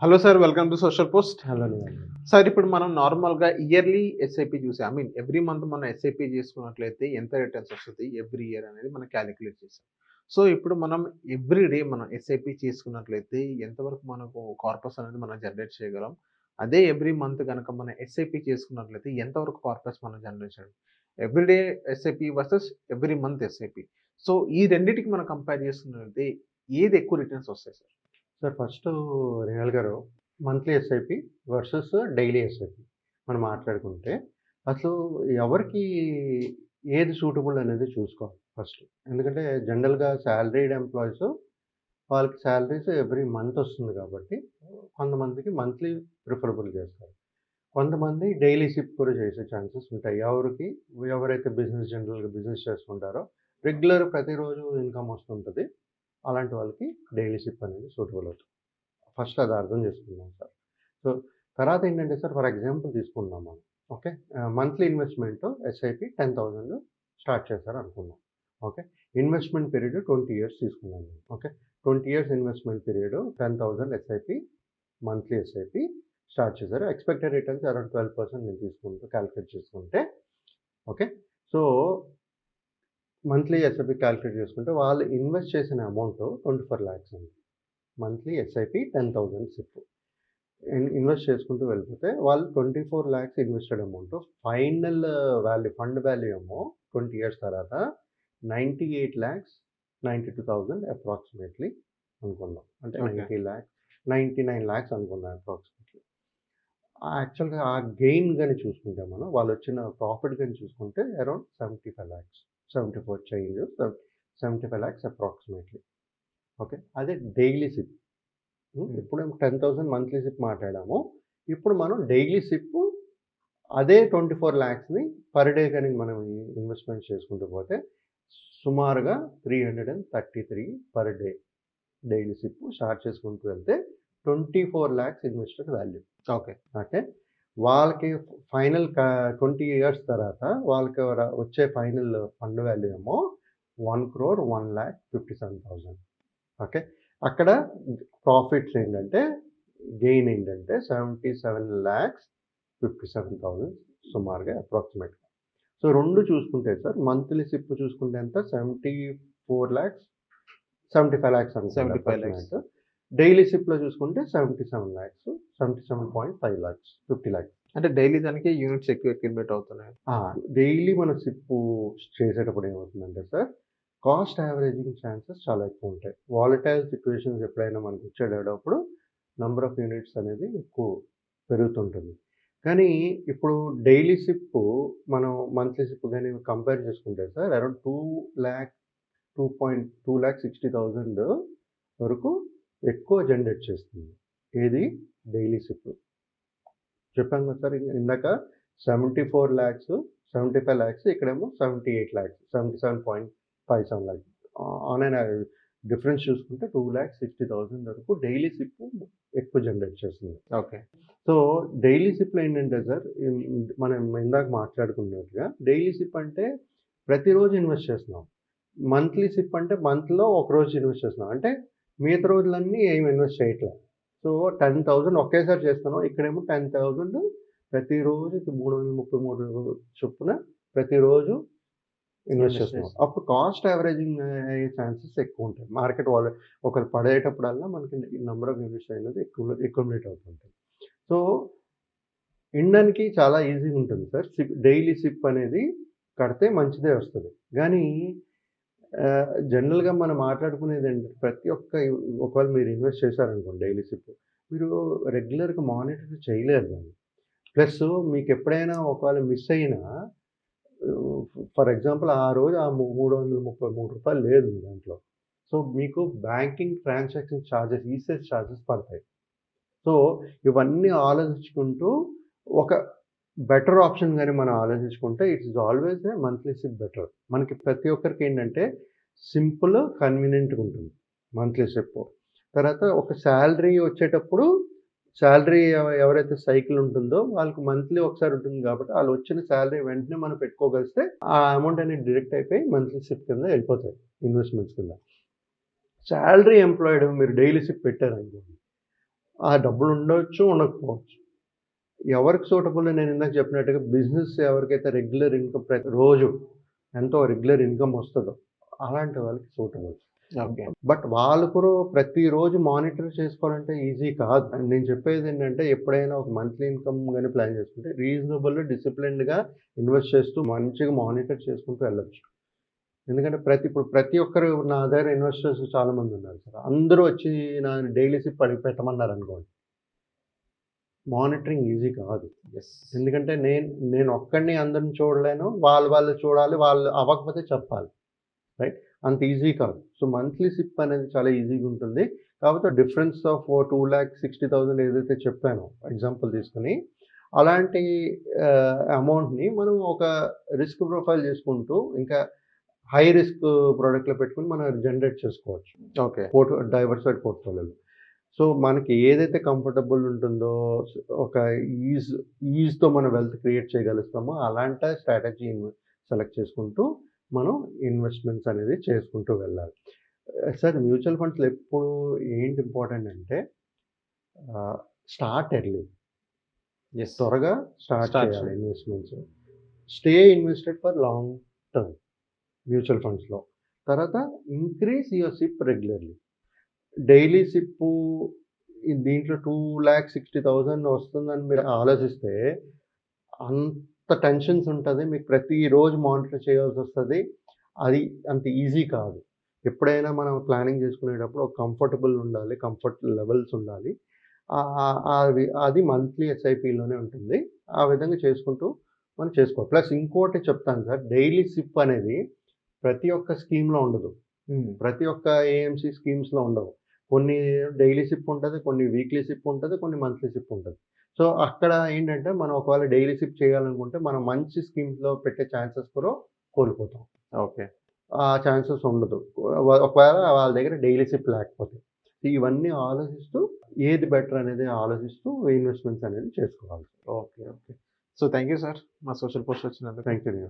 Hello sir, welcome to social post. అలానే sir, ఇప్పుడు మనం నార్మల్‌గా ఇయర్లీ ఎస్ఐపి చూసాం. ఎవ్రీ మంత్ మనం ఎస్ఐపి చేసుకున్నట్లయితే ఎంత రిటర్న్స్ వస్తది ఎవ్రీ ఇయర్ అనేది మనం కాలిక్యులేట్ చేసాం. సో, ఇప్పుడు మనం ఎవ్రీ డే మనం ఎస్ఐపి చేసుకున్నట్లయితే ఎంతవరకు మనకు కార్పస్ అనేది మనం జనరేట్ చేయగలం? అదే ఎవ్రీ మంత్ గనక మనం ఎస్ఐపి చేసుకున్నట్లయితే ఎంతవరకు కార్పస్ మనం జనరేట్ చేయగలం? Every day SIP versus every month SIP. So, ఈ రెండిటికి మనం కంపేర్ చేసుకున్నట్లయితే ఏది ఎక్కువ రిటర్న్స్ వస్తాయి సార్? సార్ ఫస్ట్ రేహల్ గారు monthly SIP versus daily SIP మనం మాట్లాడుకుంటే అసలు ఎవరికి ఏది సూటబుల్ అనేది చూసుకోవాలి ఫస్ట్. ఎందుకంటే జనరల్‌గా సాలరీడ్ ఎంప్లాయీస్ వాళ్ళకి సాలరీస్ ఎవ్రీ మంత్ వస్తుంది కాబట్టి కొంతమందికి మంత్లీ ప్రిఫరబుల్ చేస్తారు. కొంతమంది డైలీ సిప్ కూడా చేసే ఛాన్సెస్ ఉంటాయి. ఎవరైతే జనరల్‌గా బిజినెస్ చేస్తుంటారో రెగ్యులర్ ప్రతిరోజు ఇన్‌కమ్ వస్తుంటది. అలాంటి వాళ్ళకి డైలీ సిప్ అనేది సూటబుల్ అవుతుంది. ఫస్ట్ అది అర్థం చేసుకుందాం సార్. సో, తర్వాత ఏంటంటే సార్ ఫర్ ఎగ్జాంపుల్ తీసుకుందాం మనం. Okay. Monthly investment SIP 10,000 start చేశారనుకుందాం. ఓకే. ఇన్వెస్ట్‌మెంట్ పీరియడ్ 20 ఇయర్స్ తీసుకున్నాం నేను. Okay. 20 years investment period 10,000 SIP monthly SIP start చేశారు. ఎక్స్‌పెక్టెడ్ రిటర్న్స్ అరౌండ్ 12% నేను తీసుకుంటూ కాలిక్యులేట్ చేసుకుంటే okay. So, monthly SIP calculate చేసుకుంటే వాళ్ళు ఇన్వెస్ట్ చేసిన అమౌంట్ 24 లాక్స్ అండి. Monthly SIP 10,000 SIP. ఇన్వెస్ట్ చేసుకుంటూ వెళ్ళిపోతే వాళ్ళు 24 lakhs invested amount final fund value ఏమో 20 ఇయర్స్ తర్వాత 98,92,000 అప్రాక్సిమేట్లీ అనుకుందాం. అంటే ఓకే. 99 లాక్స్ అనుకుందాం అప్రాక్సిమేట్లీ. యాక్చువల్‌గా ఆ గెయిన్ గాని చూసుకుంటే మనం వాళ్ళొచ్చిన ప్రాఫిట్ గాని చూసుకుంటే around 75 lakhs. 74 change 75 lakhs approximately. Okay. అదే డైలీ సిప్. ఇప్పుడేమో 10,000 మంత్లీ సిప్ మాట్లాడాము. ఇప్పుడు మనం డైలీ సిప్ అదే 24 లాక్స్‌ని పర్ డే గాని మనం ఇన్వెస్ట్‌మెంట్ చేసుకుంటూ పోతే సుమారుగా 333 per day daily SIP start చేసుకుంటూ వెళ్తే 24 లాక్స్ ఇన్వెస్టెడ్ వాల్యూ. ఓకే. అంటే వాళ్ళకి ఫైనల్ 20 ఇయర్స్ తర్వాత వాళ్ళకి వచ్చే ఫైనల్ ఫండ్ వాల్యూ ఏమో 1,01,57,000. ఓకే. అక్కడ ప్రాఫిట్స్ ఏంటంటే గెయిన్ ఏంటంటే 77,57,000 సుమారుగా అప్రాక్సిమేట్‌గా. సో, 2 చూసుకుంటే సార్ మంత్లీ సిప్ చూసుకుంటే ఎంత 74 లాక్స్ 75 లాక్స్ అనుకోండి 75 lakhs. అప్రాక్సిమేట్. డైలీ సిప్‌లో చూసుకుంటే 77 లాక్స్ 77.5 లాక్స్ 50 లాక్స్. అంటే డైలీ దానికి యూనిట్స్ ఎక్కువ అక్యుములేట్ అవుతున్నాయి. డైలీ మనం సిప్ చేసేటప్పుడు ఏమవుతుందంటే సార్ కాస్ట్ యావరేజింగ్ ఛాన్సెస్ చాలా ఎక్కువ ఉంటాయి. వాలటైల్ సిట్యుయేషన్స్ ఎప్పుడైనా మనకు వచ్చేటప్పుడు నంబర్ ఆఫ్ యూనిట్స్ అనేది ఎక్కువ పెరుగుతుంటుంది. కానీ ఇప్పుడు డైలీ సిప్ మనం మంత్లీ సిప్ గాని కంపేర్ చేసుకుంటే సార్ అరౌండ్ 2,60,000 వరకు ఎక్కువ జనరేట్ చేస్తుంది. ఏది డైలీ సిప్. చెప్పాను కదా సార్ ఇందాక 74 లాక్స్ 75 లాక్స్ ఇక్కడేమో 78 lakhs 77.57 lakhs. On and difference చూసుకుంటే 2,60,000 వరకు డైలీ సిప్ ఎక్కువ జనరేట్ చేస్తుంది. ఓకే. సో, డైలీ సిప్‌లో ఏంటంటే సార్ మనం ఇందాక మాట్లాడుకున్నట్టుగా డైలీ సిప్ అంటే ప్రతిరోజు ఇన్వెస్ట్ చేస్తున్నాం. మంత్లీ సిప్ అంటే మంత్‌లో ఒకరోజు ఇన్వెస్ట్ చేస్తున్నాం. అంటే మిగతా రోజులన్నీ ఏమి ఇన్వెస్ట్ చేయట్లే. సో, 10,000 ఒకేసారి చేస్తున్నాం. ఇక్కడేమో 10,000 ప్రతిరోజు 333 చొప్పున ప్రతిరోజు ఇన్వెస్ట్ చేస్తున్నాం. అప్పుడు కాస్ట్ యావరేజింగ్ అయ్యే ఛాన్సెస్ ఎక్కువ ఉంటాయి. మార్కెట్ వాళ్ళు ఒకరు పడేటప్పుడల్లా మనకి నంబర్ ఆఫ్ యూనిట్స్ అనేది అక్యుములేట్ అవుతుంటాయి. సో, ఇనడానికి చాలా ఈజీగా ఉంటుంది సార్. డైలీ సిప్ అనేది కడితే మంచిదే వస్తది. గానీ జనరల్‌గా మనం మాట్లాడుకునేది ఏంటంటే ప్రతి ఒక్క ఒకవేళ మీరు ఇన్వెస్ట్ చేశారనుకోండి డైలీ సిప్ మీరు రెగ్యులర్‌గా మానిటర్ చేయలేరు దాన్ని. ప్లస్ మీకెప్పుడైనా ఒకవేళ మిస్ అయినా ఫర్ ఎగ్జాంపుల్ ఆ రోజు ఆ రూ. 333 లేదు మీ దాంట్లో. సో, మీకు బ్యాంకింగ్ ట్రాన్సాక్షన్ చార్జెస్, ఈసెస్ చార్జెస్ పడతాయి. సో, ఇవన్నీ ఆలోచించుకుంటూ ఒక బెటర్ ఆప్షన్ గాని మనం ఆలోచించుకుంటే it is always a monthly SIP better. మనకి ప్రతి ఒక్కరికి ఏంటంటే సింపుల్, కన్వీనియంట్‌గా ఉంటుంది మంత్లీ సిప్. తర్వాత ఒక సాలరీ వచ్చేటప్పుడు సాలరీ ఎవరైతే సైకిల్ ఉంటుందో వాళ్ళకి మంత్లీ ఒకసారి ఉంటుంది కాబట్టి ఆళ్ళు వచ్చిన సాలరీ వెంటనే మనం పెట్టుకోగలిస్తే ఆ అమౌంట్ అనేది డిడక్ట్ అయిపోయి మంత్లీ సిప్ కింద వెళ్ళిపోతాయి ఇన్వెస్ట్‌మెంట్స్ కింద. సాలరీ ఎంప్లాయిడ్ మీరు డైలీ సిప్ పెట్టారనుకోండి. ఆ డబ్బులు ఉండొచ్చు, ఉండకపోవచ్చు. ఎవరికి సూటబుల్ నేను ఇందాక చెప్పినట్టుగా బిజినెస్ ఎవరికైతే రెగ్యులర్ ఇన్‌కమ్ ప్రతిరోజు ఎంతో రెగ్యులర్ ఇన్‌కమ్ వస్తదో అలాంటి వాళ్ళకి సూటబుల్. ఓకే. బట్ వాళ్ళు కూడా ప్రతిరోజు మానిటర్ చేసుకోవాలంటే ఈజీ కాదు. నేను చెప్పేదేంటంటే ఎప్పుడైనా ఒక మంత్లీ ఇన్‌కమ్ గాని ప్లాన్ చేసుకుంటే రీజనబుల్, డిసిప్లిన్డ్‌గా ఇన్వెస్ట్ చేస్తూ మంచిగా మానిటర్ చేసుకుంటూ వెళ్ళొచ్చు. ఎందుకంటే ఇప్పుడు ప్రతి ఒక్కరు నా దగ్గర ఇన్వెస్టర్స్ చాలామంది ఉన్నారు సార్. అందరూ వచ్చి నా డైలీ సిప్ అడిగి పెట్టమన్నారనుకోండి. మానిటరింగ్ ఈజీ కాదు. యెస్. ఎందుకంటే నేను ఒక్కడిని అందరిని చూడలేను. వాళ్ళు చూడాలి. వాళ్ళు అవ్వకపోతే చెప్పాలి. రైట్? అంత ఈజీ కాదు. సో, మంత్లీ సిప్ అనేది చాలా ఈజీగా ఉంటుంది. కాకపోతే డిఫరెన్స్ ఆఫ్ 2,60,000 ఏదైతే చెప్పానో ఎగ్జాంపుల్ తీసుకొని, అలాంటి అమౌంట్‌ని మనం ఒక రిస్క్ ప్రొఫైల్ చేసుకుంటూ ఇంకా హై రిస్క్ ప్రొడక్ట్‌లో పెట్టుకొని మనం జనరేట్ చేసుకోవచ్చు. ఓకే. డైవర్సిఫైడ్ పోర్ట్‌ఫోలియోలో. సో, మనకి ఏదైతే కంఫర్టబుల్ ఉంటుందో ఒక ఈజ్‌తో మనం వెల్త్ క్రియేట్ చేయగలుగుతామో అలాంటి స్ట్రాటజీ సెలెక్ట్ చేసుకుంటూ మనం ఇన్వెస్ట్‌మెంట్స్ అనేది చేసుకుంటూ వెళ్ళాలి. సార్ మ్యూచువల్ ఫండ్స్‌లో ఎప్పుడు ఏంటి ఇంపార్టెంట్ అంటే స్టార్ట్ ఎర్లీ. యెస్. త్వరగా స్టార్ట్ చేయాలి చేయాలి. Investments. Stay invested for long term mutual ఫండ్స్‌లో. తర్వాత increase your SIP regularly. Daily sip దీంట్లో 2,60,000 వస్తుందని మీరు ఆలోచిస్తే అంత టెన్షన్స్ ఉంటది. మీకు ప్రతిరోజు మానిటర్ చేయాల్సొస్తది. అది అంత ఈజీ కాదు. ఎప్పుడైనా మనం ప్లానింగ్ చేసుకునేటప్పుడు ఒక కంఫర్టబుల్ ఉండాలి. కంఫర్ట్ లెవెల్స్ ఉండాలి. అది మంత్లీ ఎస్ఐపిలోనే ఉంటుంది. ఆ విధంగా చేసుకుంటూ మనం చేసుకోవాలి. ప్లస్ ఇంకోటి చెప్తాను సార్. డైలీ సిప్ అనేది ప్రతి ఒక్క స్కీమ్‌లో ఉండదు. ప్రతి ఒక్క ఏఎంసీ స్కీమ్స్‌లో ఉండవు. కొన్ని డైలీ సిప్ ఉంటది. కొన్ని వీక్లీ సిప్ ఉంటది. కొన్ని మంత్లీ సిప్ ఉంటది. సో, అక్కడ ఏంటంటే మనం ఒకవేళ డైలీ సిప్ చేయాలనుకుంటే మనం మంచి స్కీమ్స్‌లో పెట్టే ఛాన్సెస్ కూడా కోల్పోతాం. ఓకే. ఆ ఛాన్సెస్ ఉండదు. ఒకవేళ వాళ్ళ దగ్గర డైలీ సిప్ లేకపోతే. ఇవన్నీ ఆలోచిస్తూ ఏది బెటర్ అనేది ఆలోచిస్తూ ఇన్వెస్ట్‌మెంట్స్ అనేది చేసుకోవాలి. Okay. Okay. So, thank you sir. మా సోషల్ పోస్ట్ వచ్చినందుకు. Thank you.